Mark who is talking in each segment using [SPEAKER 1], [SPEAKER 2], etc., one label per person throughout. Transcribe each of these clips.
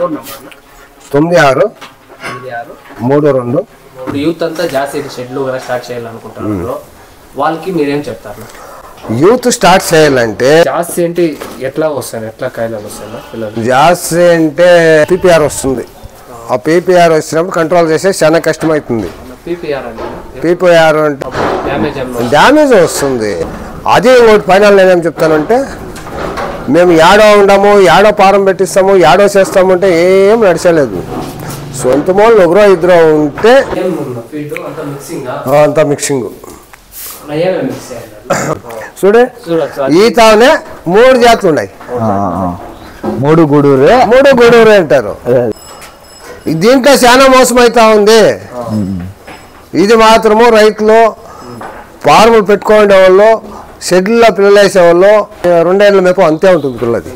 [SPEAKER 1] Phone number
[SPEAKER 2] 96
[SPEAKER 1] youth అంతా జాస్తి షెడ్లు start చేయాలనుకుంటారు వాళ్ళకి మీరేం చెప్తారు?
[SPEAKER 2] యూత్ స్టార్ట్ చేయాలంటే
[SPEAKER 1] జాస్తి ఏంటి ఎట్లా వస్తాయి, ఎట్లా కాయలు వస్తాయి పిల్లలు?
[SPEAKER 2] జాస్తి అంటే పీపీఆర్ వస్తుంది. ఆ పీపీఆర్ వచ్చినప్పుడు కంట్రోల్ చేసే చాలా కష్టమవుతుంది. పీపీఆర్ అంటే డ్యామేజ్ వస్తుంది. అదే ఇంకోటి ఫైనల్ నేనేం చెప్తానంటే, మేము ఏడో ఉండము, ఏడో పారం పెట్టిస్తాము, ఏడో చేస్తామంటే ఏం నడిచలేదు. సొంత మూలు ఒకరో ఇద్దరు ఉంటే అంతా మిక్సింగ్. చూడే ఈతనే 3 జాతులు ఉన్నాయి.
[SPEAKER 3] 3 గూడూరు అంటారు.
[SPEAKER 2] దీంట్లో చాలా మోసం అవుతా ఉంది. ఇది మాత్రము రైతులు ఫార్ములు పెట్టుకునే వాళ్ళు, షెడ్యూల్లో పిల్లలు వేసే వాళ్ళు 2 ఏళ్ళ మేపు అంతే ఉంటుంది పిల్లది.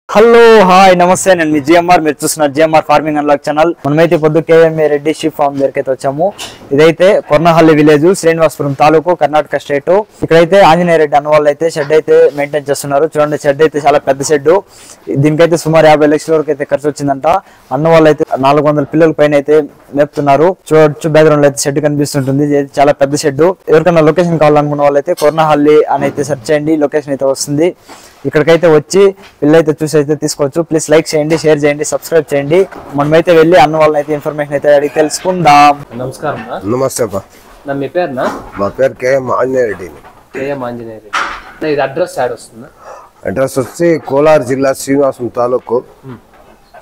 [SPEAKER 3] హలో హాయ్ నమస్తే, నేను మీ జిఎంఆర్. మీరు చూస్తున్నారు జిఎంఆర్ ఫార్మింగ్ అన్లాక్ ఛానల్. మనమైతే పొద్దు కేఎంఏ రెడ్డి షీప్ ఫార్మ్ దగ్గరికి అయితే వచ్చాము. ఇదైతే కొర్నహల్లి విలేజ్, శ్రీనివాసపురం తాలూకు, కర్ణాటక స్టేట్. ఇక్కడైతే ఆంజనేయ రెడ్డి అన్న వాళ్ళు అయితే షెడ్ అయితే మెయింటైన్ చేస్తున్నారు. చూడండి, షెడ్ అయితే చాలా పెద్ద షెడ్. దీనికైతే సుమారు 50 లక్షల వరకు అయితే ఖర్చు వచ్చిందంట. అన్న వాళ్ళు అయితే 400 పిల్లల పైన అయితే మేపుతున్నారు. చూడొచ్చు, బ్యాక్గ్రౌండ్ లో అయితే షెడ్ కనిపిస్తుంటుంది. ఇది చాలా పెద్ద షెడ్. ఎవరికైనా లొకేషన్ కావాలనుకున్న వాళ్ళైతే కొర్నహల్లి అని అయితే సెర్చ్ చేయండి, లొకేషన్ అయితే వస్తుంది. ఇక్కడికైతే వచ్చి పిల్లలైతే చూసి అయితే తీసుకోవచ్చు. ప్లీజ్ లైక్ చేయండి, షేర్ చేయండి, సబ్స్క్రైబ్ చేయండి. మనమైతే వెళ్ళి అన్న వాళ్ళని అయితే ఇన్ఫర్మేషన్ అయితే అడిగి తెలుసుకుందాం.
[SPEAKER 1] నమస్కారం.
[SPEAKER 2] నమస్తే అబ్బా.
[SPEAKER 1] మీ పేరునా?
[SPEAKER 2] మా పేరు కేఎం ఆంజనేయ రెడ్డి.
[SPEAKER 1] ఇది అడ్రస్ యాడ్ వస్తుందా?
[SPEAKER 2] అడ్రస్ వచ్చి కోలార్ జిల్లా, శ్రీనివాసం తాలూకు,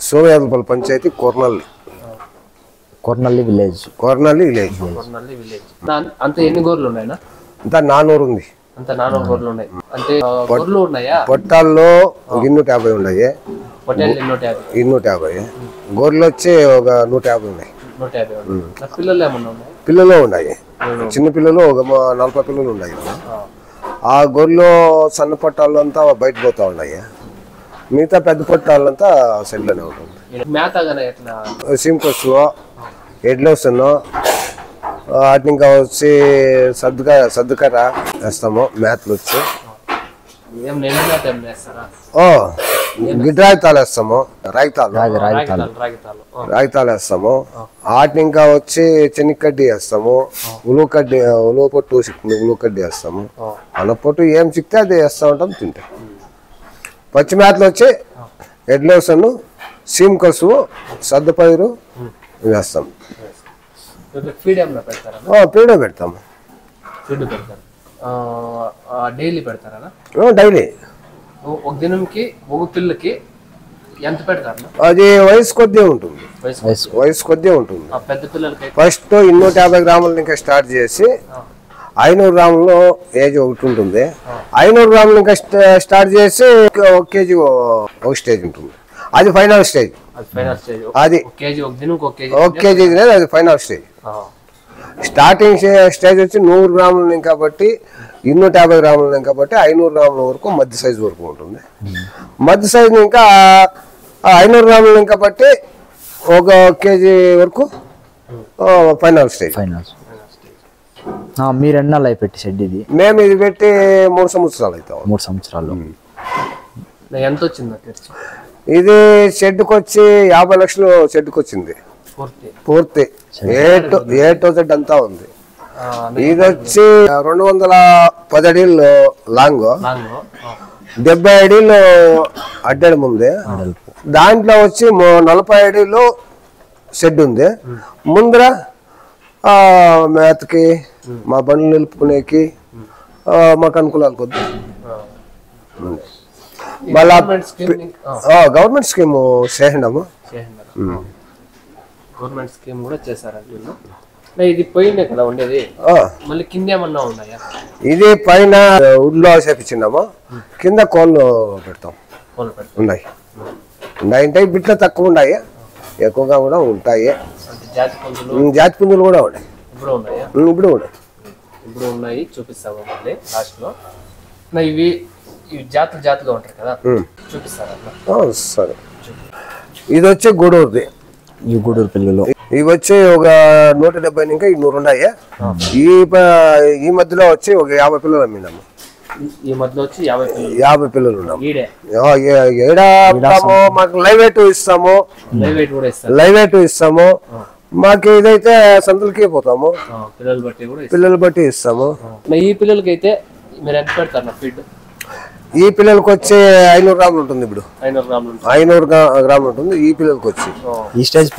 [SPEAKER 2] సోమయాదపల్లి పంచాయతీ,
[SPEAKER 3] కొర్నల్లి విలేజ్.
[SPEAKER 1] అంత ఎన్ని గోర్లు ఉన్నాయా?
[SPEAKER 2] అంతా 400 ఉంది.
[SPEAKER 1] అంత 400 గొర్రెలు ఉన్నాయి. అంటే గొర్రెలు ఉన్నాయా?
[SPEAKER 2] పొట్టాల్లో 250 ఉన్నాయి.
[SPEAKER 1] పొట్టేళ్ళు
[SPEAKER 2] 250. గొర్రెలు వచ్చి ఒక 150 ఉన్నాయి.
[SPEAKER 1] 150. పిల్లలు ఏమన్నా ఉన్నాయి?
[SPEAKER 2] పిల్లలు ఉన్నాయి. చిన్న పిల్లలు ఒక 40 పిల్లలు ఉన్నాయి. ఆ గొర్రెలు సన్న పొట్టాలు అంతా బయట పోతా ఉన్నాయి. మిగతా పెద్ద పొట్టాలంతా సెడ్లోనే ఉంటుంది. సింకోస్, ఎడ్లోసన్, వాటిని ఇంకా వచ్చి సర్దుకర వేస్తాము. మేతలు వచ్చి గిడ్రాయితాలు వేస్తాము, రాగితాలు వేస్తాము. వాటిని ఇంకా వచ్చి చెనిక్కడ్డి వేస్తాము, ఉలువ పొట్టు సిక్కింది, ఉలువ కడ్డి వేస్తాము. అనపొట్టు ఏం చిక్తే అది వేస్తూ ఉంటాం, తింటాం. పచ్చి మేతలు వచ్చి ఎడ్లోసన్, సీమకసు, సర్దుపైరు వేస్తాం. పీడే పెడతాము.
[SPEAKER 1] డైలీ పెడతారా?
[SPEAKER 2] డైలీ.
[SPEAKER 1] ఒక దినంకి ఒక పిల్లకి ఎంత పెడతారు?
[SPEAKER 2] అది వయసు కొద్ది ఉంటుంది.
[SPEAKER 1] పెద్ద పిల్లలకి
[SPEAKER 2] ఫస్ట్ 250 గ్రాముల ఇంకా స్టార్ట్ చేసి 500 గ్రాములు ఏజ్ ఒకటి ఉంటుంది. 500 గ్రాములు ఇంకా స్టార్ట్ చేసి 1 కేజీ ఒక స్టేజ్ ఉంటుంది. అది ఫైనల్ స్టేజ్. అది 1 కేజీ అది ఫైనల్ స్టేజ్. స్టార్టింగ్ స్టేజ్ వచ్చి 100 గ్రాములు కాబట్టి 250 గ్రాములు కాబట్టి 500 గ్రాముల వరకు మధ్య సైజు వరకు ఉంటుంది. మధ్య సైజు ఇంకా 500 గ్రాములు కాబట్టి 1 కేజీ వరకు ఫైనల్ స్టేజ్.
[SPEAKER 3] మీరు ఎన్నాళ్ళు అయి పెట్టి షెడ్? ఇది
[SPEAKER 2] మేము ఇది పెట్టి 3 సంవత్సరాలు అవుతాం.
[SPEAKER 3] 3 సంవత్సరాలు.
[SPEAKER 1] ఎంత వచ్చింది
[SPEAKER 2] ఇది షెడ్కి వచ్చి 50 లక్షలు షెడ్కి వచ్చింది పూర్తి. ఏ టు జెడ్ అంతా ఉంది. ఇది వచ్చి 210 అడీలు లాంగ్, 70 అడీలు అడ్డడి ముందే. దాంట్లో వచ్చి 40 అడీలు షెడ్ ఉంది. ముందర మేతకి, మా బండ్లు నిలుపుకునేకి, మాకు అనుకూలాలు కొద్ది. మళ్ళా గవర్నమెంట్ స్కీమ్ చేసినాము.
[SPEAKER 1] గవర్నమెంట్ స్కీమ్ కూడా చేశారండి. ఇది పోయిందే కదా ఉండేది, మళ్ళీ కింద ఏమన్నా ఉన్నాయా?
[SPEAKER 2] ఇది పైన వుడ్లో చేపించినాము, కింద కోళ్ళు పెడతాం. ఉన్నాయి అంటే బిట్లు తక్కువ ఉన్నాయి, ఎక్కువగా కూడా ఉంటాయి. జాతి పుంజులు కూడా ఉన్నాయి.
[SPEAKER 1] ఇప్పుడు ఉన్నాయి, చూపిస్తాము మళ్ళీ లాస్ట్ లో. ఇవి జాతులుగా ఉంటారు కదా, చూపిస్తారా?
[SPEAKER 2] సరే. ఇది వచ్చి గూడూరుది.
[SPEAKER 3] ఈ గూడూరు పిల్లలు
[SPEAKER 2] ఇవి వచ్చి ఒక 170 ఇంకా 200 ఉన్నాయి. ఈ మధ్యలో వచ్చి ఒక 50 పిల్లలు అమ్మినాము.
[SPEAKER 1] ఈ మధ్యలో వచ్చి
[SPEAKER 2] 50 పిల్లలు ఉన్నాం.
[SPEAKER 1] ఈడే
[SPEAKER 2] ఏడా మాకు లైవ్ వెయిట్ ఇస్తాము,
[SPEAKER 1] లైవ్ వెయిట్ కూడా ఇస్తారు.
[SPEAKER 2] లైవ్ వెయిట్ ఇస్తాము. మాకు ఇదైతే సంతలకి పోతాము, పిల్లలు బట్టి ఇస్తాము.
[SPEAKER 1] ఈ పిల్లలకి అయితే మీరు ఎంత పెడతారు ఫీడ్?
[SPEAKER 2] ఈ పిల్లలకి వచ్చి 500 గ్రాములు ఉంటుంది. ఇప్పుడు 500 గ్రాములు ఉంటుంది ఈ పిల్లలకి వచ్చి.
[SPEAKER 3] ఈ స్టేజ్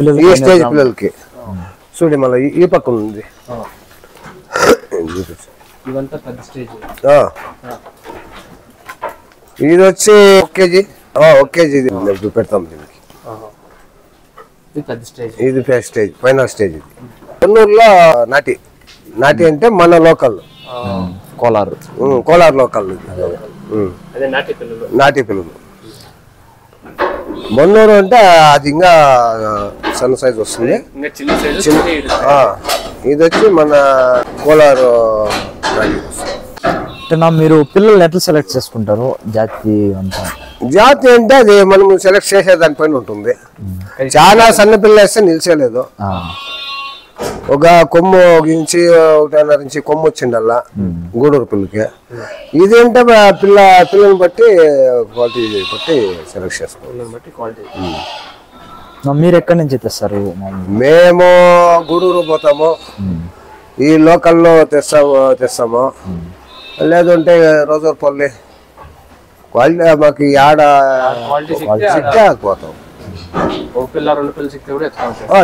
[SPEAKER 2] పిల్లలకి చూడండి. మళ్ళీ ఈ పక్కన ఉంది.
[SPEAKER 1] ఇవంతా పెద్ద స్టేజ్.
[SPEAKER 2] ఇది వచ్చి 1 కేజీ, 1 కేజీ పెడతాం దీనికి. ఇది ఫస్ట్ స్టేజ్, ఫైనల్ స్టేజ్. ఇది కొన్నూరులో నాటి అంటే మన లోకల్ కోలార్ లోకల్ నాటి పిల్లలు. మొన్నూరు అంటే అది ఇంకా సన్న సైజ్ వస్తుంది. ఇది వచ్చి మన కోలారు.
[SPEAKER 3] మీరు పిల్లలు ఎట్లా సెలెక్ట్ చేసుకుంటారు?
[SPEAKER 2] జాతి అంటే అది మనం సెలెక్ట్ చేసే దానిపైన ఉంటుంది. చాలా సన్న పిల్లలు వేస్తే నిలిచేలేదు. ఒక కొమ్ము గించి 1.5 ఇంచి కొమ్ము వచ్చిండల్లా గూడూరు పిల్లకి. ఇది అంటే పిల్లల్ని బట్టి క్వాలిటీ బట్టి సెలెక్ట్ చేసుకోవాలి.
[SPEAKER 3] మీరు ఎక్కడి నుంచి తెస్తారు?
[SPEAKER 2] మేము గూడూరు పోతాము, ఈ లోకల్లో తెస్తాము. లేదంటే రోజుపల్లి క్వాలిటీ మాకు ఆడ పోతాం.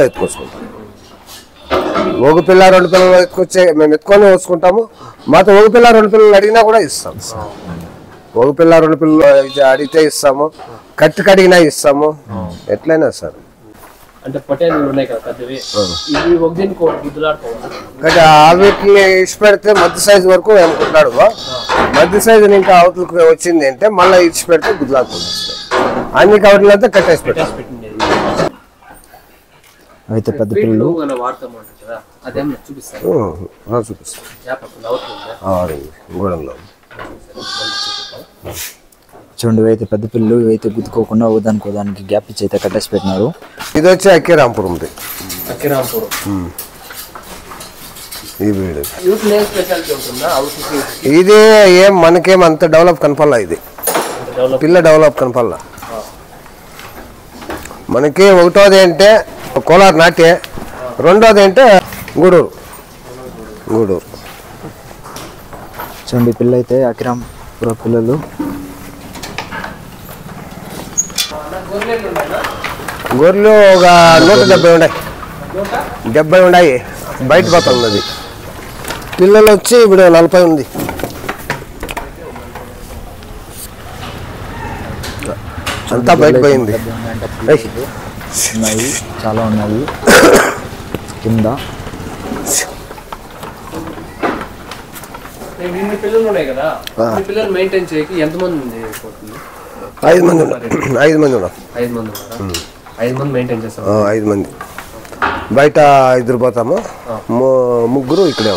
[SPEAKER 2] ఎత్తుకొచ్చుకుంటాం. 1 పిల్ల 2 పిల్లలు ఎత్తుకొచ్చే మేము ఎత్తుకొని వచ్చుకుంటాము. మాతో 1 పిల్ల 2 పిల్లలు అడిగినా కూడా ఇస్తాం. 1 పిల్ల 2 పిల్లలు అడిగితే ఇస్తాము, కడిగినా ఇస్తాము, ఎట్లయినా సార్.
[SPEAKER 1] అంటే పటేలు ఉన్నాయి కదా పెద్దవి, ఇవి
[SPEAKER 2] వీటిని ఇచ్చి పెడితే మధ్య సైజు వరకు అనుకుంటాడు. మధ్య సైజు ఇంకా అవతలకు వచ్చింది అంటే మళ్ళీ ఇచ్చి పెడితే గుద్దులాడుతుంది. అన్ని కవర్లంతా కట్టేసి పెట్టారు.
[SPEAKER 3] అయితే పెద్ద పిల్లలు చూడండి. అయితే పెద్ద పిల్లలు ఇవైతే గుద్దుకోకుండా దానికి గ్యాప్ ఇచ్చి అయితే కట్టేసి పెట్టినారు.
[SPEAKER 2] ఇది వచ్చి అక్కిరాంపురం. ఇది ఏం మనకేం అంత డెవలప్ కనపల్లా. ఇది పిల్ల డెవలప్ కనపల్లా మనకి. ఒకటోది అంటే కోలార్ నాటి, రెండోది అంటే గూడూరు.
[SPEAKER 3] చూడండి పిల్ల అయితే అకిరాంపురం పిల్లలు.
[SPEAKER 2] గొర్రెలు ఒక 170 ఉన్నాయి, 70 ఉన్నాయి. బయట పోతుంది అది. పిల్లలు వచ్చి ఇప్పుడు 40 ఉంది. అంతా బయట పోయింది.
[SPEAKER 3] చాలా ఉన్నాయి కింద.
[SPEAKER 1] పిల్లలు ఉన్నాయి కదా, పిల్లలు మెయింటైన్ చేయకి ఎంతమంది ఉంది?
[SPEAKER 2] 5 మంది ఉన్నారు. 5
[SPEAKER 1] మంది మెయింటైన్ చేస్తాం.
[SPEAKER 2] 5 మంది. బయట 2 పోతాము, 3 ఇక్కడే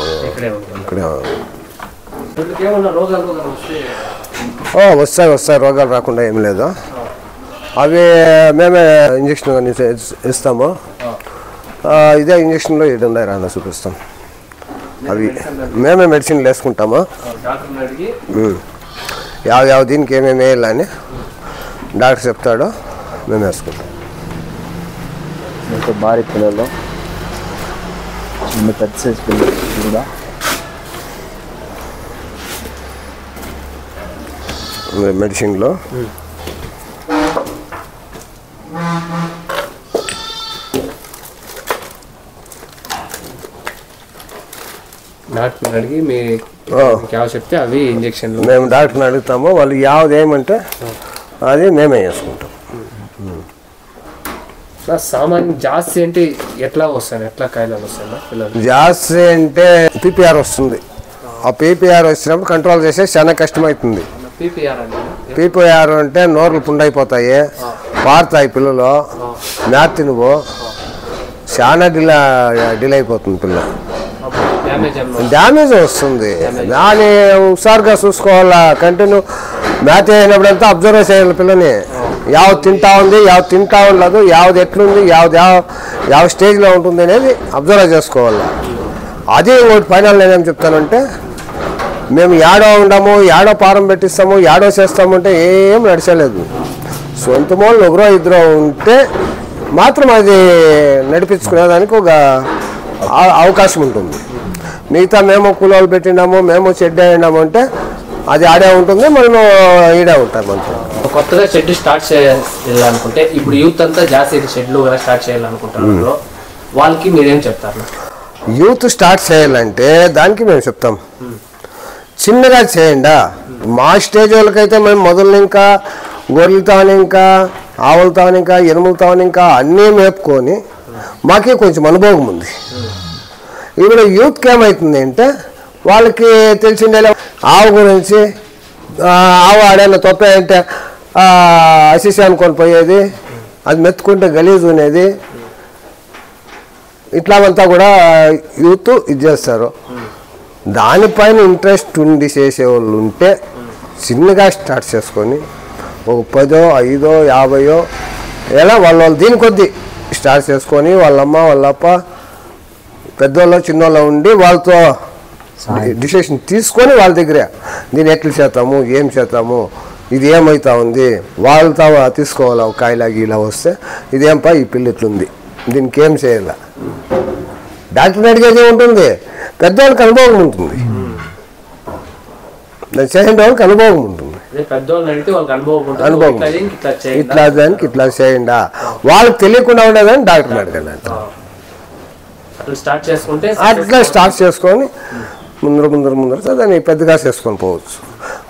[SPEAKER 2] వస్తాయి. రోగాలు రాకుండా ఏం లేదు. అవి మేమే ఇంజక్షన్ ఇస్తాము. ఇదే ఇంజక్షన్లో 7 రాన్న చూపిస్తాం. అవి మేమే మెడిసిన్లు వేసుకుంటాము. యావ దీనికి ఏమేమి వేయాలని డాక్టర్ చెప్తాడో మేము వేసుకుంటాం.
[SPEAKER 3] భారీ పిల్లలు, పెద్ద సైజ్ పిల్లలు కూడా
[SPEAKER 2] మెడిసిన్లో
[SPEAKER 1] డాక్టర్ అడిగి చెప్తే అవి ఇంజక్షన్లు
[SPEAKER 2] మేము డాక్టర్ని అడుగుతాము. వాళ్ళు యావది ఏమంటే అది మేమే వేసుకుంటాం.
[SPEAKER 1] సామాన్య జాస్తి అంటే ఎట్లా వస్తాయి, ఎట్లా కాయలు వస్తాయి పిల్లలు?
[SPEAKER 2] జాస్తి అంటే పీపీఆర్ వస్తుంది. ఆ పీపీఆర్ వచ్చినప్పుడు కంట్రోల్ చేసే చాలా కష్టమవుతుంది. పీపీఆర్ అంటే నోర్లు పుండైపోతాయి, పారుతాయి పిల్లలు, మేత నువ్వు చాలా డిలే అయిపోతుంది. పిల్ల డ్యామేజ్ వస్తుంది. దాన్ని హుషారుగా చూసుకోవాలా. కంటిన్యూ మేత అయినప్పుడంతా అబ్జర్వ్ చేయాలి పిల్లని. యావది తింటా ఉంది, యావది తింటా ఉండదు, యావది ఎట్లుంది, యావ స్టేజ్లో ఉంటుంది అనేది అబ్జర్వ్ చేసుకోవాలి. అది ఇంకోటి ఫైనల్ నేనేం చెప్తానంటే మేము ఏడో ఉండము, ఏడో పారం పెట్టిస్తాము, ఏడో చేస్తామంటే ఏం నడిచలేదు. సొంత వాళ్ళు ఒకరో ఇద్దరు ఉంటే మాత్రం అది నడిపించుకునేదానికి ఒక అవకాశం ఉంటుంది. మిగతా మేము కూలోళ్ళు పెట్టినాము, మేము షెడ్ అయినాము అంటే అది ఆడే ఉంటుంది, మనం ఈడే ఉంటాం అంతే.
[SPEAKER 1] కొత్తగా షెడ్ స్టార్ట్ చేయాలనుకుంటే ఇప్పుడు యూత్ అంతా జాస్తి షెడ్లు స్టార్ట్ చేయాలనుకుంటున్నారు, వాళ్ళకి మీరేం చెప్తారు?
[SPEAKER 2] యూత్ స్టార్ట్ చేయాలంటే దానికి మేము చెప్తాం, చిన్నగా చేయండి. మా స్టేజ్ వాళ్ళకైతే మేము మొదలు ఇంకా గొర్రెలతో ఇంకా ఆవులతో ఇంకా ఎనుములతో ఇంకా అన్నీ మేపుకొని మాకే కొంచెం అనుభవం ఉంది. ఇప్పుడు యూత్కి ఏమవుతుంది అంటే వాళ్ళకి తెలిసిండే ఆవు గురించి, ఆవు ఆడేలా తొప్పే అంటే అసిసి అనుకొని పోయేది, అది మెత్తుకుంటే గలీజు అనేది, ఇట్లాంతా కూడా యూత్ ఇది చేస్తారు. దానిపైన ఇంట్రెస్ట్ ఉండి చేసేవాళ్ళు ఉంటే చిన్నగా స్టార్ట్ చేసుకొని ఒక 10, 5, 50 ఎలా వాళ్ళు దీని కొద్దీ స్టార్ట్ చేసుకొని వాళ్ళమ్మ వాళ్ళప్ప పెద్దోళ్ళు చిన్నోళ్ళు ఉండి వాళ్ళతో డిసిషన్ తీసుకొని వాళ్ళ దగ్గరే దీన్ని ఎట్లా చేస్తాము, ఏం చేస్తాము, ఇది ఏమవుతా ఉంది, వాళ్ళతో తీసుకోవాలి. కాయలాగి ఇలా వస్తే ఇదేంపా ఈ పిల్ల ఇట్లుంది, దీనికి ఏం చేయాల, డాక్టర్ని అడిగేది ఉంటుంది, పెద్దవాళ్ళకి అనుభవం ఉంటుంది, చేయండి వాళ్ళకి అనుభవం ఉంటుంది. అనుభవం ఇట్లా దానికి ఇట్లా చేయండి, వాళ్ళకి తెలియకుండా ఉండేదని డాక్టర్ని అడగండి. అట్లా స్టార్ట్ చేసుకొని ముందర దాన్ని పెద్దగా చేసుకొని పోవచ్చు.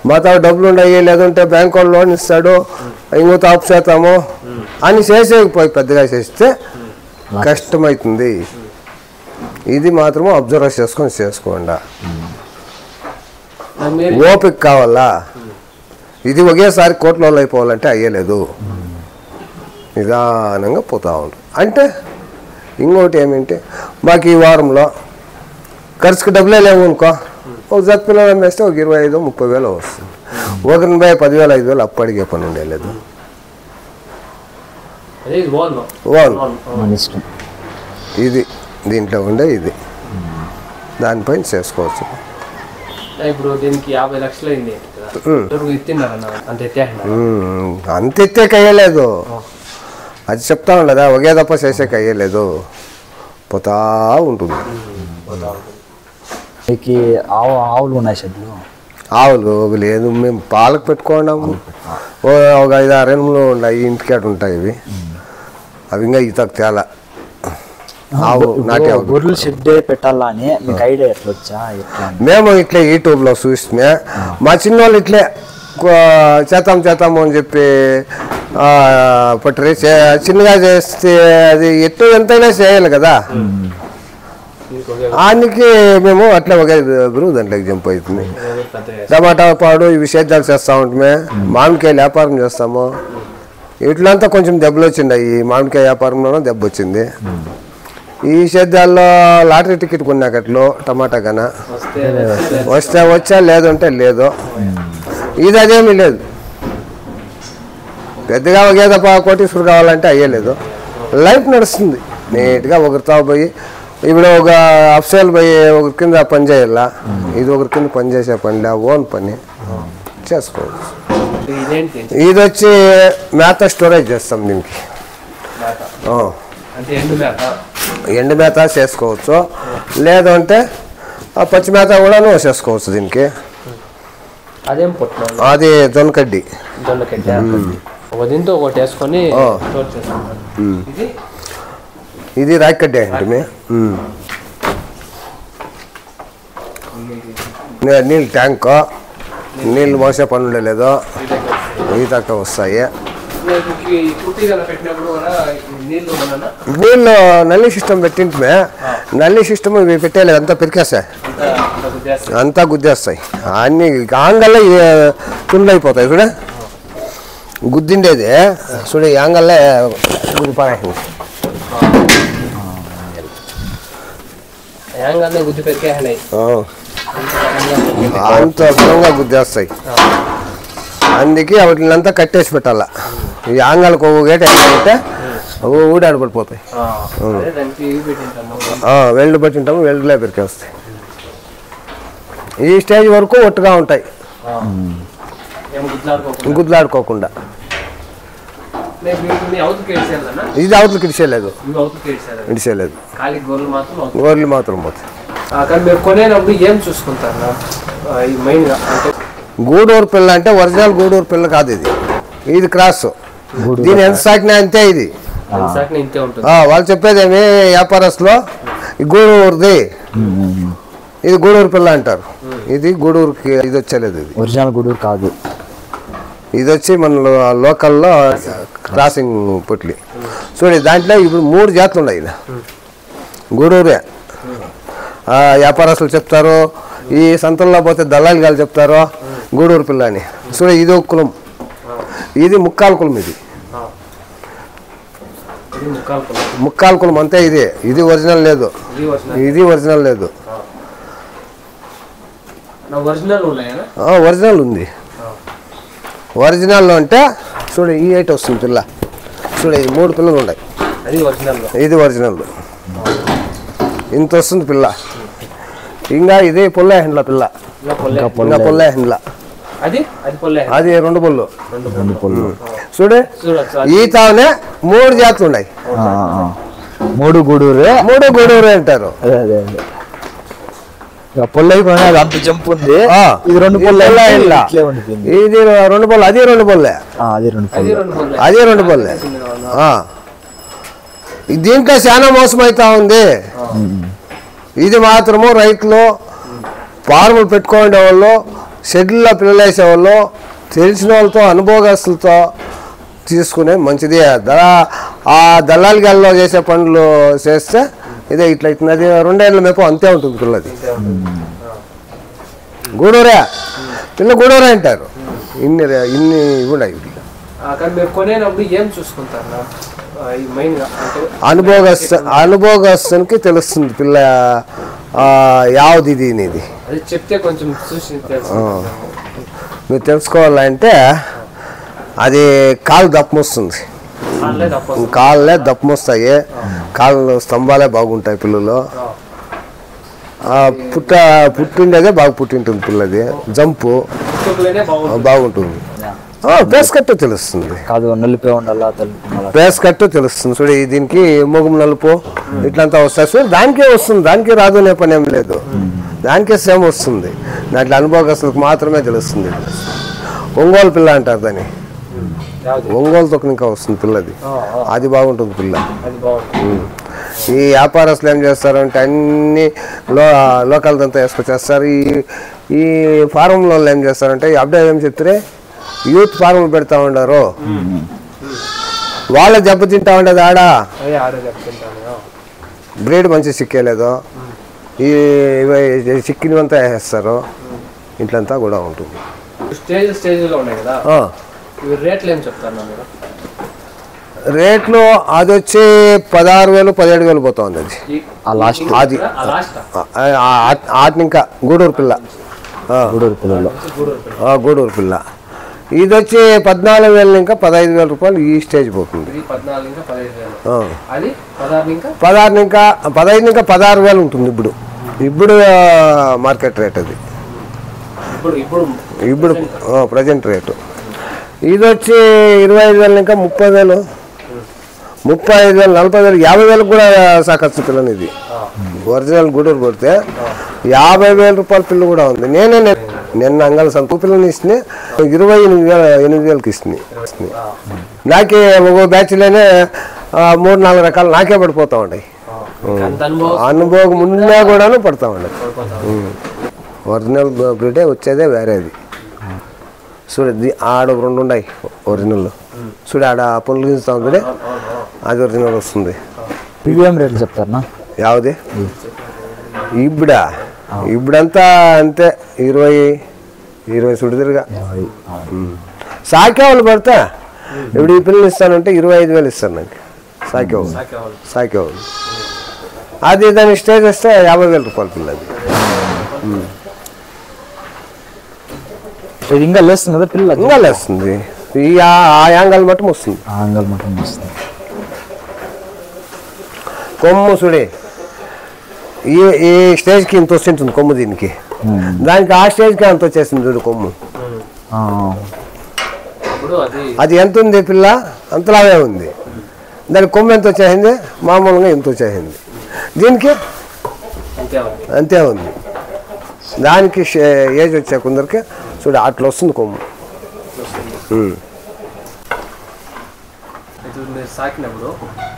[SPEAKER 2] మా తావు డబ్బులు ఉండయి, లేదంటే బ్యాంక్ వాళ్ళు లోన్ ఇస్తాడు, ఇంకో తాపు చేస్తాము అని చేసేకపోయి పెద్దగా చేస్తే కష్టమవుతుంది. ఇది మాత్రము అబ్జర్వ్ చేసుకొని చేసుకోండి. ఓపిక కావాలా, ఇది ఒకేసారి కోట్ల అయిపోవాలంటే అయ్యలేదు, నిదానంగా పోతా ఉంటుంది. అంటే ఇంకోటి ఏమిటంటే మాకు ఈ వారంలో ఖర్చుకి డబ్బులే లేవు అనుకో, ఒక జత పిల్లలు అమ్మేస్తే ఒక 25-30 వేలు వస్తుంది. ఒకరిని 10,000 5,000 అప్పు అడిగే పని ఉండేలేదు. ఇది దీంట్లో ఉండే ఇది దానిపైన చేసుకోవచ్చు.
[SPEAKER 1] ఇప్పుడు దీనికి 50 లక్షలు అయింది,
[SPEAKER 2] అంత ఎత్తే అయ్యలేదు, అది చెప్తా ఉండదా, ఒకే తప్ప చేసేకి అయ్యలేదు, పోతా ఉంటుంది.
[SPEAKER 3] ఆవులు ఉన్నాయి షెడ్లు?
[SPEAKER 2] ఆవులు లేదు, మేము పాలకు పెట్టుకున్నాము. ఒక 5-6 ఎనుములు ఉన్నాయి, ఇంటికాడ ఉంటాయి ఇవి, అవి ఇంకా ఈతకు తేలా. ఆవు నాటి ఆవు
[SPEAKER 3] గొర్రెలు షెడ్ పెట్టాలా అని మీకు ఐడియా ఎట్లా వచ్చా?
[SPEAKER 2] మేము ఇట్లే యూట్యూబ్లో చూస్తే మా చిన్నోళ్ళు ఇట్లే చేతాము అని చెప్పి పట్టరి చిన్నగా చేస్తే అది ఎట్టు ఎంతైనా చేయాలి కదా, దానికి మేము అట్లా ఒక దాంట్లోకి జంప్ అవుతుంది. టమాటా పాడు ఇవి సేద్యాలు చేస్తూ ఉంటే మామిడికాయలు వ్యాపారం చేస్తాము. ఇట్లంతా కొంచెం దెబ్బలు వచ్చిండాయి, మామిడికాయ వ్యాపారంలోనూ దెబ్బ వచ్చింది. ఈ సేద్యాల్లో లాటరీ టికెట్ కొన్నాకట్లు టమాటా కన్నా వస్తే వచ్చా, లేదంటే లేదు. ఇది అదేమీ లేదు, పెద్దగా ఒకేదో కోటీశ్వరు కావాలంటే అయ్యలేదు. లైఫ్ నడుస్తుంది నీట్గా. ఒకరితో పోయి ఇప్పుడు ఒక అఫ్సల్ పోయి ఒకరి కింద పని చేయాలా, ఇది ఒకరి కింద పని చేసే పనిలే, ఓన్ పని చేసుకోవచ్చు. ఇది వచ్చి మేత స్టోరేజ్ చేస్తాం దీనికి. ఎండు మేత చేసుకోవచ్చు, లేదంటే పచ్చి మేత కూడా చేసుకోవచ్చు దీనికి. అది జొన్నకడ్డి. ఇది రాయికడ్డి అంటే నీళ్ళు ట్యాంక్, నీళ్ళు మోసే పని ఉండలేదు, ఇవి తక్కువ వస్తాయి. నీళ్ళు నల్లి సిస్టమ్ పెట్టింటే నల్లి సిస్టమ్ ఇవి పెట్టేలేదు, అంతా పెరికేస్తాయి, అంతా గుద్దేస్తాయి. అన్ని ఆంగల్లో తుండ్లు అయిపోతాయి. చూడ గుద్దిండేది చూడ యాంగల్లే గుద్దిపారేసింది, అంత దూరంగా గుద్దేస్తాయి. అందుకే వాటినంతా కట్టేసి పెట్టాలా. ఈ ఆంగాలకు ఒక గేట ఏంటంటే ఊడాడు పడిపోతాయి. వెల్డ్ పట్టింటాము, వెల్డ్లే పెరికేస్తాయి. ఈ స్టేజ్ వరకు ఒట్టుగా ఉంటాయి, గుద్దులాడుకోకుండా. ఇది అవతలకి ఇడిచేయలేదు, గోర్లు మాత్రం పోతాయి. గూడూరు పిల్ల అంటే ఒరిజినల్ గూడూరు పిల్ల కాదు, ఇది క్రాస్. దీని ఎంత సాకినా అంతే. ఇది వాళ్ళు చెప్పేదేమి వ్యాపారస్తులో గూడూరుది, ఇది గూడూరు పిల్ల అంటారు. ఇది గూడూరుకి ఇది వచ్చలేదు, ఇది
[SPEAKER 3] ఒరిజినల్ గూడూరు కాదు.
[SPEAKER 2] ఇది వచ్చి మన లోకల్లో క్రాసింగ్ పుట్లి. చూడండి దాంట్లో ఇప్పుడు 3 జాతులు ఉన్నాయి. ఇలా గూడూరే వ్యాపారస్తులు చెప్తారు, ఈ సంతల్లో పోతే దళాలి గారు చెప్తారు గూడూరు పిల్ల అని. చూడండి ఇది ఒక కులం, ఇది ముక్కాల కులం. ఇది ముక్కాల కులం అంతే. ఇది ఒరిజినల్ లేదు, ఇది ఒరిజినల్ లేదు. ఒరిజినల్ ఉంది. ఒరిజినల్ అంటే చూడు ఈ 8 వస్తుంది పిల్ల. చూడు ఈ 3 పిల్లలు ఉన్నాయి, ఇది ఒరిజినల్. ఇంత వస్తుంది పిల్ల. ఇంకా ఇది పొల్లే హెండ్ల పిల్ల, ఇంకా పొల్లే హెండ్ల. అది 2 పొల్లు. చూడు ఈతనే 3 జాతులు ఉన్నాయి.
[SPEAKER 3] 3
[SPEAKER 2] గూడూరే అంటారు.
[SPEAKER 3] పొల్ల అంత జంప్ ఉంది. ఇది 2 పొల్ల,
[SPEAKER 2] ఇది 2 పొల్ల, అది 2 పొల్లే, అది 2 పొల్లే. దీంట్లో చాలా మోసం అవుతా ఉంది. ఇది మాత్రము రైతులు ఫార్ములు పెట్టుకునే వాళ్ళు, షెడ్యూల్లో పిల్లలు వేసేవాళ్ళు, తెలిసిన వాళ్ళతో అనుభవస్తులతో తీసుకునే మంచిది. ఆ దళాలి గాల్లో చేసే పనులు చేస్తే ఇదే ఇట్లా అవుతుంది. అది 2 ఏళ్ళ మేపు అంతే ఉంటుంది పిల్లది. గూడూరే పిల్ల, గూడూరే అంటారు. ఇన్ని ఉన్నాయి. అనుభవస్తునికి తెలుస్తుంది పిల్ల యావది ఇది అనేది. మీరు తెలుసుకోవాలంటే అది కాలు దప్పం వస్తుంది, కాళ్ళే దప్పం వస్తాయి, కాళ్ళు స్తంభాలే బాగుంటాయి పిల్లలు. పుట్టిండేదే బాగా పుట్టింటుంది పిల్లది. జంపు బాగుంటుంది. పేస్ కట్టు తెలుస్తుంది, పేస్ కట్టు తెలుస్తుంది. చూడు దీనికి మొగం నలుపు ఇట్లంతా వస్తాయి. చూడు దానికే వస్తుంది, దానికి రాదు అనే పని ఏం లేదు, దానికే సేమ్ వస్తుంది. దాంట్లో అనుభవస్తులకు మాత్రమే తెలుస్తుంది. ఒంగోలు పిల్ల అంటారు దాన్ని, ఒంగోలుతో ఇంకా వస్తుంది పిల్లది. అది బాగుంటుంది పిల్ల. ఈ వ్యాపారస్తులు ఏం చేస్తారంటే అన్ని లోకల్దంతా వేసుకొచ్చేస్తారు. ఈ ఫారంలో ఏం చేస్తారంటే అప్డేట్ ఏం చెప్తారే యూత్ ఫార్ములు పెడతా ఉండరు, వాళ్ళే దెబ్బతింటా ఉండదు. ఆడ బ్రీడ్ మంచి సిక్కేలేదు, ఈ చిక్కినవంతా వేసేస్తారు. ఇంట్లంతా కూడా ఉంటుంది. రేట్లు అది వచ్చి 16,000 17,000 పోతా ఉంది. అది ఇంకా గూడూరు పిల్ల, గూడూరు పిల్ల. ఇది వచ్చి 14,000 ఇంకా 15,000 రూపాయలు ఈ స్టేజ్ పోతుంది. 15 ఇంకా 16,000 ఉంటుంది ఇప్పుడు మార్కెట్ రేట్. అది ఇప్పుడు ప్రజెంట్ రేటు. ఇది వచ్చి 25,000 ఇంకా 30,000, 35,000, 40,000, 50,000 కూడా సాకచ్చు పిల్లని. ఇది ఒరిజినల్ గూడూరు కొడితే 50,000 రూపాయల పిల్ల కూడా ఉంది. నిన్న అంగళ సంతు పిల్లని ఇస్తుంది 28,000కి ఇస్తుంది. నాకే ఒక బ్యాచ్లోనే 3-4 రకాలు నాకే పడిపోతా ఉన్నాయి. అనుభవం ముందే కూడాను పడతా ఉన్నాయి. ఒరిజినల్ బ్రీడే వచ్చేదే వేరేది. చూడ ఆడ 2 ఉన్నాయి ఒరిజినల్. చూడ ఆడ పనులు గిస్తా ఉంది, అది ఒరిజినల్ వస్తుంది.
[SPEAKER 3] రేట్లు చెప్తారా?
[SPEAKER 2] యావది ఇప్పుడంతా అంతే 20 సుడిదిరిగా. సాకేవాళ్ళు పడతా ఇప్పుడు ఈ పిల్లలు ఇస్తానంటే 25,000 ఇస్తారు నాకు సాకేవాళ్ళు. అది దాని స్టేజ్ వస్తే 50,000 రూపాయల పిల్ల.
[SPEAKER 3] అది ఇంకా లేస్తుంది కదా పిల్ల,
[SPEAKER 2] ఇంకా లేస్తుంది. ఆ యాంగల్ మట్టం వస్తుంది. కొమ్ము చూడే ఈ స్టేజ్కి ఇంత వస్తుంటుంది కొమ్ము. దీనికి దానికి ఆ స్టేజ్కి అంత వచ్చేసింది చూడు కొమ్ము.
[SPEAKER 1] అప్పుడు
[SPEAKER 2] అది ఎంత ఉంది పిల్ల అంతలాగే ఉంది. దాని కొమ్ము ఎంత వచ్చేసింది మామూలుగా ఎంత వచ్చేసింది. దీనికి అంతే ఉంది. దానికి ఏజ్ వచ్చే కొందరికి చూడు అట్లా వస్తుంది కొమ్ము.
[SPEAKER 1] మీరు సాకినప్పుడు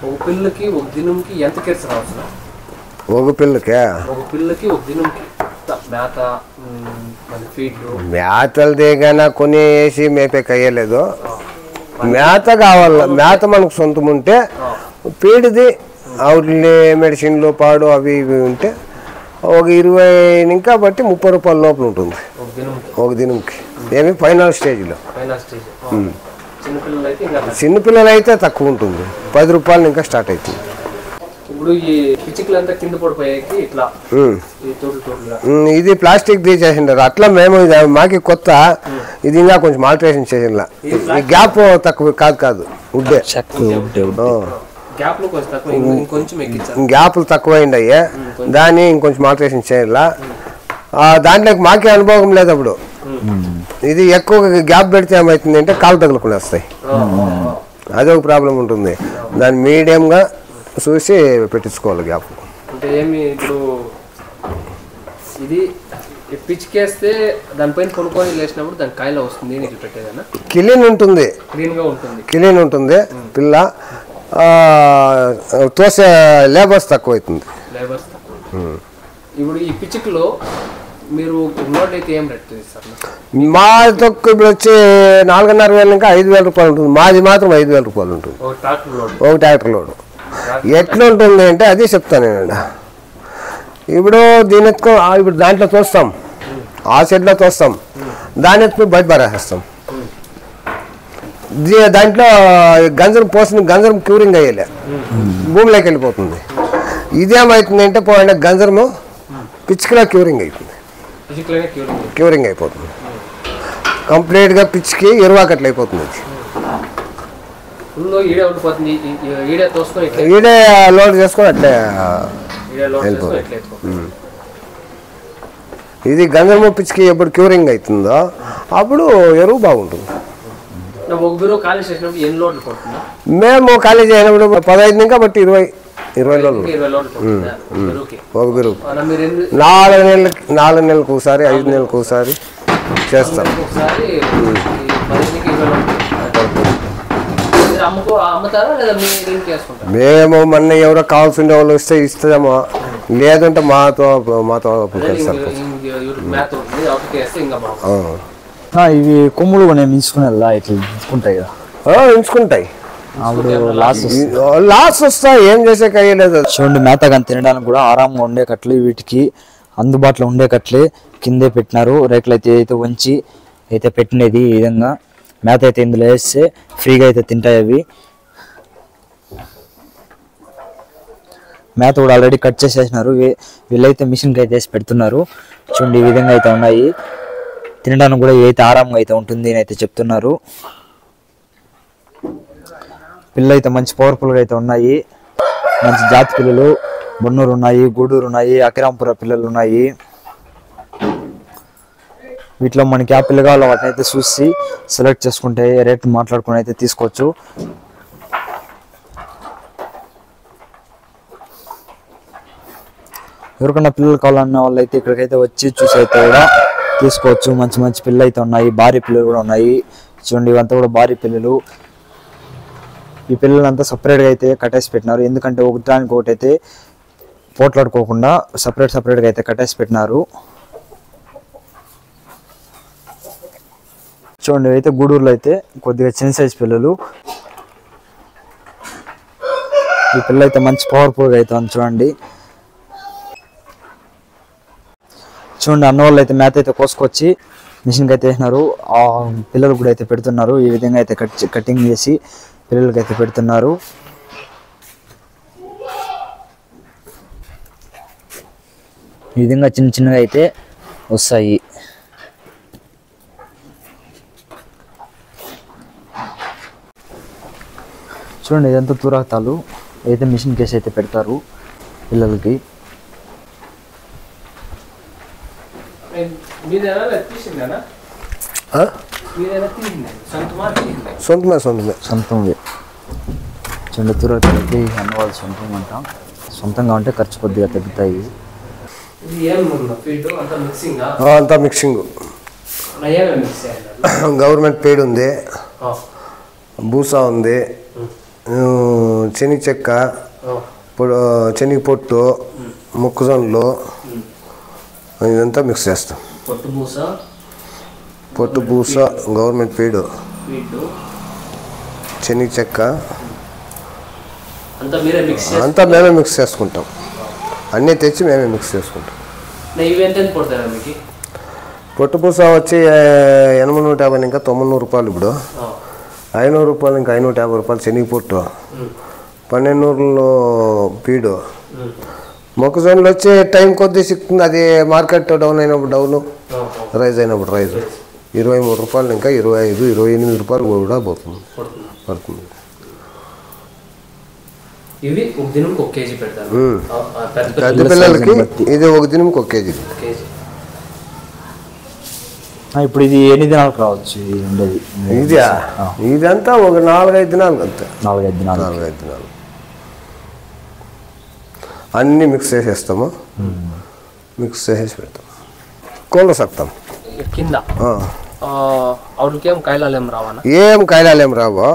[SPEAKER 1] ఒక పిల్లకి ఒక దినంకి ఎంత కేర్స్ రావచ్చు?
[SPEAKER 2] ఒక పిల్లకి
[SPEAKER 1] ఒక దినంకి మేత ఫీడ్లు
[SPEAKER 2] మేతలు దిగానా కొని వేసి మేపేకి అయ్యలేదు. మేత కావాల. మేత మనకు సొంతం ఉంటే పీడిది అవుట్లీ మెడిసిన్లు పాడు అవి ఇవి ఉంటే ఒక 20 ఇంకా బట్టి 30 రూపాయల లోపల ఉంటుంది ఒక దినంకి. ఏమి ఫైనల్ స్టేజ్లో. చిన్నపిల్లలు అయితే తక్కువ ఉంటుంది, 10 రూపాయలు ఇంకా స్టార్ట్ అవుతుంది.
[SPEAKER 1] ఇప్పుడు ఈ పిచ్చికలంతా కింద పడిపోయాకి ఇట్లా
[SPEAKER 2] ఇది ప్లాస్టిక్ తీసేసిండారు. అట్లా మేము మాకి కొత్త ఇది ఇంకా కొంచెం ఆల్టరేషన్ చేసిందా. ఈ గ్యాప్ తక్కువ కాదు ఉడ్డే గ్యాప్లు తక్కువైండయి. దాన్ని ఇంకొంచెం ఆల్టరేషన్ చేయాల. దాంట్లోకి మాకే అనుభవం లేదు అప్పుడు. ఇది ఎక్కువ గ్యాప్ పెడితే ఏమవుతుంది అంటే కాలు తగులుకుని వస్తాయి. అదొక ప్రాబ్లం ఉంటుంది. దాన్ని మీడియంగా చూసి పెట్టించుకోవాలి గ్యాప్.
[SPEAKER 1] అంటే ఏమి ఇప్పుడు ఇది పిచ్చికేస్తే దానిపైన కొనుక్కొని లేచినప్పుడు దాని కాయలో వస్తుంది నీళ్ళు పెట్టేదన్నా
[SPEAKER 2] క్లీన్ ఉంటుంది, క్లీన్ ఉంటుంది పిల్ల. తోసే లేబర్స్ తక్కువ అవుతుంది.
[SPEAKER 1] ఇప్పుడు ఈ పిచ్చికలో మీరు నోట్ అయితే ఏం రేట్ ఇస్తారు?
[SPEAKER 2] మా తక్కువ ఇప్పుడు వచ్చి 4,500 ఇంకా 5,000 రూపాయలు ఉంటుంది. మాది మాత్రం 5,000 రూపాయలు ఉంటుంది ఒక ట్రాక్టర్ లోడ్. ఎట్లా ఉంటుంది అంటే అది చెప్తాను నేను. ఇప్పుడు దీని ఎత్తుకో ఇప్పుడు దాంట్లో తోస్తాం, ఆ సెట్లో తోస్తాం, దాని ఎత్తుకుని బయట పారేస్తాం. దాంట్లో గంజరం పోసిన గంజరం క్యూరింగ్ అయ్యేలే, భూమిలోకి వెళ్ళిపోతుంది. ఇదేమవుతుంది అంటే పోయిన గంజరము పిచ్చికిలా క్యూరింగ్ అవుతుంది, క్యూరింగ్ అయిపోతుంది కంప్లీట్గా. పిచ్చికి ఎరువాకట్లు అయిపోతుంది. ఈడే లోడ్ చేసుకొని అట్లే వెళ్ళిపోతుంది. ఇది గంజరము పిచ్చికి ఎప్పుడు క్యూరింగ్ అవుతుందో అప్పుడు ఎరువు బాగుంటుంది. మేము ఖాళీ చేయనప్పుడు 15 ఇంకా బట్టి 20 లోడ్లు ఒక బిరువు. 4 నెలలకు ఒకసారి 5 నెలలకు ఒకసారి చేస్తాం. మేము మొన్న ఎవరో కావాల్సిన వాళ్ళు వస్తే ఇస్తామో, లేదంటే మాతో
[SPEAKER 3] ఇవి కొమ్ములు ఎంచుకునే ఇట్లా ఎంచుకుంటాయి కదా,
[SPEAKER 2] ఎంచుకుంటాయి. లాస్ వస్తాయి, ఏం చేసే కయ్యలేదు.
[SPEAKER 3] చూడండి మేతగా తినడానికి కూడా ఆరాంగా ఉండే కట్లు, వీటికి అందుబాటులో ఉండే కట్లే కిందే పెట్టినారు. రేకులు అయితే వంచి అయితే పెట్టినది. ఈ విధంగా మేత అయితే ఇందులో వేస్తే ఫ్రీగా అయితే తింటాయి అవి. మేత కూడా ఆల్రెడీ కట్ చేసేసినారు. వీళ్ళైతే మిషన్కి అయితే వేసి పెడుతున్నారు. చూడండి ఈ విధంగా అయితే ఉన్నాయి. తినడానికి కూడా అయితే ఆరాంగా అయితే ఉంటుంది అని అయితే చెప్తున్నారు. పిల్లలు అయితే మంచి పవర్ఫుల్గా అయితే ఉన్నాయి. మంచి జాతి పిల్లలు బొన్నూరు ఉన్నాయి, గూడూరు ఉన్నాయి, అకిరాంపుర పిల్లలు ఉన్నాయి. వీటిలో మనకి ఆ పిల్ల కావాలో వాటిని అయితే చూసి సెలెక్ట్ చేసుకుంటే రేట్ మాట్లాడుకుని అయితే తీసుకోవచ్చు. ఎవరికన్నా పిల్లలు కావాలన్న వాళ్ళు అయితే ఇక్కడికైతే వచ్చి చూసి అయితే కూడా తీసుకోవచ్చు. మంచి మంచి పిల్లలు అయితే ఉన్నాయి, భారీ పిల్లలు కూడా ఉన్నాయి. చూడండి ఇవంతా కూడా భారీ పిల్లలు. ఈ పిల్లలంతా సపరేట్గా అయితే కట్టేసి పెట్టినారు. ఎందుకంటే ఒకదానికి ఒకటి అయితే పోట్లాడుకోకుండా సపరేట్గా అయితే కట్టేసి పెట్టినారు. చూడండి అయితే గూడూరులో అయితే కొద్దిగా చిన్న సైజ్ పిల్లలు. ఈ పిల్ల అయితే మంచి పవర్ఫుల్గా అయితే ఉంది. చూడండి అన్న వాళ్ళు అయితే మేత అయితే కోసుకొచ్చి మిషన్కి అయితే వేసినారు. ఆ పిల్లలు కూడా అయితే పెడుతున్నారు. ఈ విధంగా అయితే కటింగ్ చేసి పిల్లలకి అయితే పెడుతున్నారు. ఈ విధంగా చిన్న చిన్నగా అయితే వస్తాయి. చూడండి ఇదంతా తూరాతాలు అయితే మిషన్ కేసు అయితే పెడతారు పిల్లలకి.
[SPEAKER 2] సొంతమే సొంతమే
[SPEAKER 3] సొంతంవి చెండుతూరు అయితే అన్న వాళ్ళు సొంతం అంట. సొంతంగా ఉంటే ఖర్చు కొద్దిగా తగ్గుతాయి.
[SPEAKER 2] అంతా మిక్సింగ్. గవర్నమెంట్ పేడ్ ఉంది, బూసా ఉంది, శనగ చెక్క, శనగ పొట్టు, మొక్కజొన్నలు, ఇదంతా మిక్స్ చేస్తాం. పొట్టు బూస గవర్నమెంట్ పేడు, శనగ చెక్క అంతా మేమే మిక్స్ చేసుకుంటాం. అన్నీ తెచ్చి మేమే మిక్స్ చేసుకుంటాం. పొట్టు పూస వచ్చి 850 ఇంకా 900 రూపాయలు. ఇప్పుడు 500 రూపాయలు ఇంకా 550 రూపాయలు శనగ పొట్టు, 1200లో పీడు. మొక్కజొన్నలు వచ్చి టైం కొద్దీ సిక్తుంది. అది మార్కెట్ డౌన్ అయినప్పుడు డౌను, రైజ్ అయినప్పుడు రైజు. 23 రూపాయలు ఇంకా 25, 28 రూపాయలు కూడా పడుతుంది.
[SPEAKER 1] ఇవి ఒక దినంకి 1 కేజీ పెడతారు.
[SPEAKER 2] పెద్ద పిల్లలకి ఇది ఒక దినంకి 1 కేజీ.
[SPEAKER 3] ఇప్పుడు ఇది ఎన్ని దినాలకు రావచ్చు?
[SPEAKER 2] ఇదంతా ఒక 4-5 దినాలు అంతే. 4-5 దినాలు అన్నీ మిక్స్ చేసేస్తాము. మిక్స్ చేసేసి పెడతాం. కోళ్ళ సక్తాం
[SPEAKER 1] కింద. ఏం
[SPEAKER 2] కాయలాలు ఏం రావు.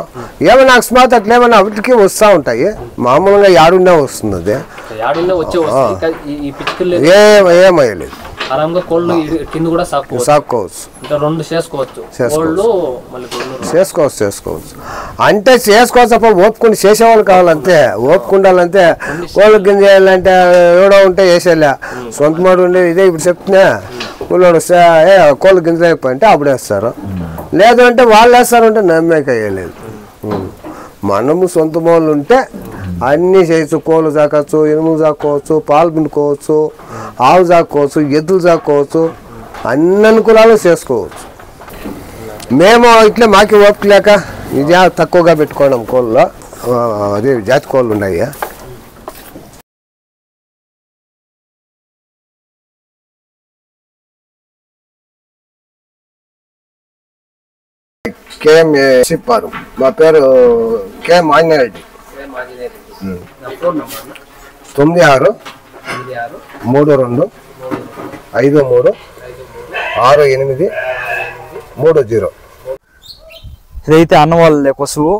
[SPEAKER 2] ఏమైనా అకస్మాత్ అట్లేమన్నా వాటికి వస్తూ ఉంటాయి. మామూలుగా యాడున్నా వస్తుంది. అది ఏమయ్యలేదు. చేసుకోవచ్చు. అంటే చేసుకోవచ్చు అప్పుడు ఓపుకుని చేసేవాళ్ళు కావాలంతే. ఓపుకుండాలంటే కోళ్ళ గింజ వేయాలంటే ఎవడో ఉంటే వేసేలే. సొంత మాట ఉండేది ఇదే. ఇప్పుడు చెప్తున్నా కూలోడు కోళ్ళ గింజలు అయిపోయింటే అప్పుడు వేస్తారు. లేదు అంటే వాళ్ళు వేస్తారు అంటే నమ్మేక వేయలేదు. మనము సొంత మూలు ఉంటే అన్నీ చేయొచ్చు. కోళ్ళు చాకచ్చు, ఎనుములు చాక్కోవచ్చు, పాలు పిండుకోవచ్చు, ఆవు చాక్కోవచ్చు, ఎద్దులు చాక్కోవచ్చు, అన్ని అనుకూలాలు చేసుకోవచ్చు. మేము ఇట్లా మాకి ఓపిక లేక ఇది తక్కువగా పెట్టుకోవడం. కోళ్ళలో అదే జాతి కోళ్ళు ఉన్నాయి. కేఎం చెప్పారు. మా పేరు కేఎం ఆంజనేయుడు. 9632536830.
[SPEAKER 3] ఇదైతే అన్న వాళ్ళ కొసువు.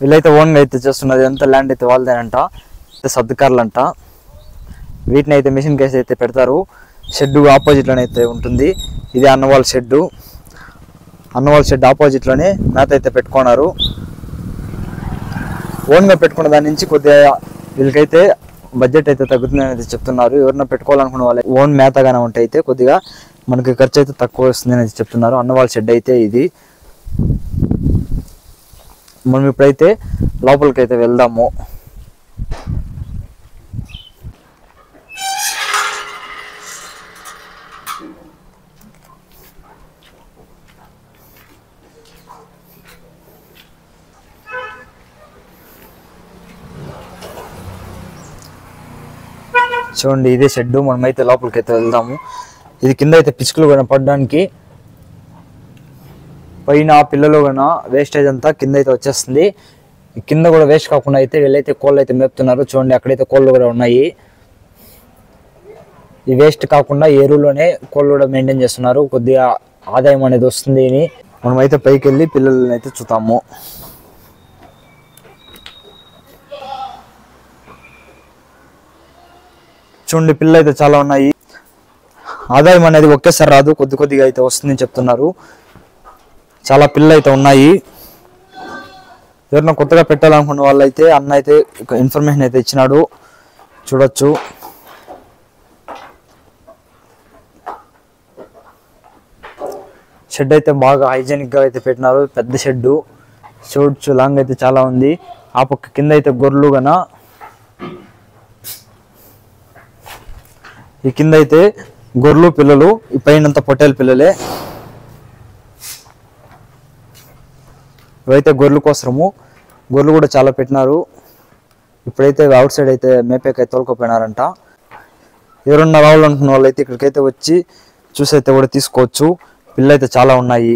[SPEAKER 3] వీళ్ళైతే ఓన్గా అయితే చేస్తున్నది. ఎంత ల్యాండ్ అయితే వాళ్ళదేనంట. సర్దుకారులు అంట. వీటిని అయితే మిషన్ కేసు అయితే పెడతారు. షెడ్ ఆపోజిట్లోనే అయితే ఉంటుంది. ఇది అన్నవాళ్ళ షెడ్డు. అన్నవాళ్ళ షెడ్ ఆపోజిట్లోనే మేత అయితే పెట్టుకున్నారు. ఓన్గా పెట్టుకున్న దాని నుంచి కొద్దిగా వీళ్ళకైతే బడ్జెట్ అయితే తగ్గుతుంది అనేది చెప్తున్నారు. ఎవరైనా పెట్టుకోవాలనుకున్న వాళ్ళు ఓన్ మేతగానే ఉంటే అయితే కొద్దిగా మనకి ఖర్చు అయితే తక్కువ వస్తుంది అనేది చెప్తున్నారు. అన్నవాళ్ళ షెడ్ అయితే ఇది. మనం ఇప్పుడైతే లోపలికి అయితే వెళ్దాము. చూడండి ఇదే షెడ్. మనమైతే లోపలికి అయితే వెళ్దాము. ఇది కింద అయితే పిచ్చుకలు కూడా పడడానికి, పైన పిల్లలు కూడా వేస్టేజ్ అంతా కింద అయితే వచ్చేస్తుంది. కింద కూడా వేస్ట్ కాకుండా అయితే వీళ్ళైతే కోళ్ళు అయితే మేపుతున్నారు. చూడండి అక్కడైతే కోళ్ళు కూడా ఉన్నాయి. ఈ వేస్ట్ కాకుండా ఎరువులోనే కోళ్ళు కూడా మెయింటైన్ చేస్తున్నారు. కొద్దిగా ఆదాయం అనేది వస్తుంది అని మనమైతే పైకి వెళ్ళి పిల్లలని అయితే చూద్దాము. చూడండి పిల్లలు అయితే చాలా ఉన్నాయి. ఆదాయం అనేది ఒకేసారి రాదు, కొద్దిగా అయితే వస్తుందని చెప్తున్నారు. చాలా పిల్లలు అయితే ఉన్నాయి. ఎవరైనా కొత్తగా పెట్టాలనుకున్న వాళ్ళు అయితే అన్న అయితే ఇన్ఫర్మేషన్ అయితే ఇచ్చినాడు. చూడొచ్చు. షెడ్ అయితే బాగా హైజీనిక్ గా అయితే పెట్టినారు. పెద్ద షెడ్ చూడొచ్చు. లాంగ్ అయితే చాలా ఉంది. ఆ పక్క కింద అయితే గొర్రెలు గన, ఈ కింద అయితే గొర్రెలు పిల్లలు, ఈ పైన పొట్టేల పిల్లలే. ఇవైతే గొర్రెల కోసము. గొర్రెలు కూడా చాలా పెట్టినారు. ఇప్పుడైతే అవుట్ సైడ్ అయితే మేపేకైతే తోలుకోపోయినారంట. ఎవరన్నా రావాలనుకున్న వాళ్ళు అయితే ఇక్కడికైతే వచ్చి చూసి అయితే కూడా తీసుకోవచ్చు. పిల్లలు అయితే చాలా ఉన్నాయి.